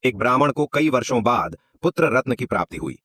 एक ब्राह्मण को कई वर्षों बाद पुत्र रत्न की प्राप्ति हुई।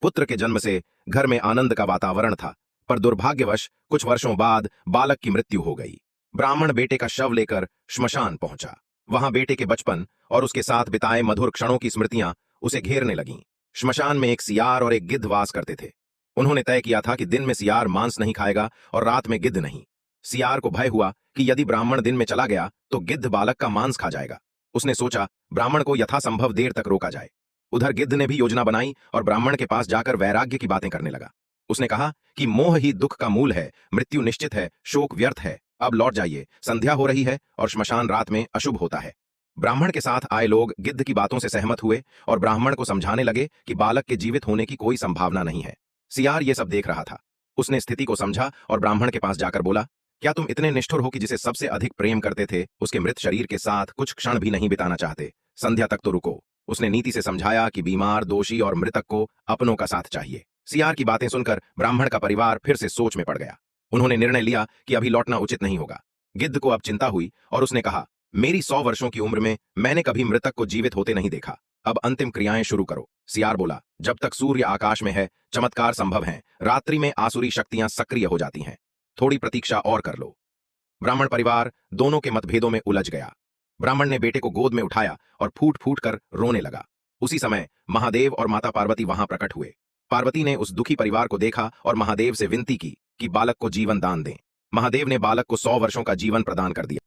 पुत्र के जन्म से घर में आनंद का वातावरण था, पर दुर्भाग्यवश कुछ वर्षों बाद बालक की मृत्यु हो गई। ब्राह्मण बेटे का शव लेकर श्मशान पहुंचा। वहां बेटे के बचपन और उसके साथ बिताए मधुर क्षणों की स्मृतियां उसे घेरने लगीं। श्मशान में एक सियार और एक गिद्ध वास करते थे। उन्होंने तय किया था कि दिन में सियार मांस नहीं खाएगा और रात में गिद्ध नहीं। सियार को भय हुआ कि यदि ब्राह्मण दिन में चला गया तो गिद्ध बालक का मांस खा जाएगा। उसने सोचा ब्राह्मण को यथासंभव देर तक रोका जाए। उधर गिद्ध ने भी योजना बनाई और ब्राह्मण के पास जाकर वैराग्य की बातें करने लगा। उसने कहा कि मोह ही दुख का मूल है, मृत्यु निश्चित है, शोक व्यर्थ है, अब लौट जाइए, संध्या हो रही है और श्मशान रात में अशुभ होता है। ब्राह्मण के साथ आए लोग गिद्ध की बातों से सहमत हुए और ब्राह्मण को समझाने लगे कि बालक के जीवित होने की कोई संभावना नहीं है। सियार ये सब देख रहा था। उसने स्थिति को समझा और ब्राह्मण के पास जाकर बोला, क्या तुम इतने निष्ठुर हो कि जिसे सबसे अधिक प्रेम करते थे उसके मृत शरीर के साथ कुछ क्षण भी नहीं बिताना चाहते? संध्या तक तो रुको। उसने नीति से समझाया कि बीमार, दोषी और मृतक को अपनों का साथ चाहिए। सियार की बातें सुनकर ब्राह्मण का परिवार फिर से सोच में पड़ गया। उन्होंने निर्णय लिया कि अभी लौटना उचित नहीं होगा। गिद्ध को अब चिंता हुई और उसने कहा, मेरी 100 वर्षों की उम्र में मैंने कभी मृतक को जीवित होते नहीं देखा। अब अंतिम क्रियाएं शुरू करो। सियार बोला, जब तक सूर्य आकाश में है चमत्कार संभव है, रात्रि में आसुरी शक्तियां सक्रिय हो जाती हैं। थोड़ी प्रतीक्षा और कर लो। ब्राह्मण परिवार दोनों के मतभेदों में उलझ गया। ब्राह्मण ने बेटे को गोद में उठाया और फूट फूट कर रोने लगा। उसी समय महादेव और माता पार्वती वहां प्रकट हुए। पार्वती ने उस दुखी परिवार को देखा और महादेव से विनती की कि बालक को जीवन दान दें। महादेव ने बालक को 100 वर्षों का जीवन प्रदान कर दिया।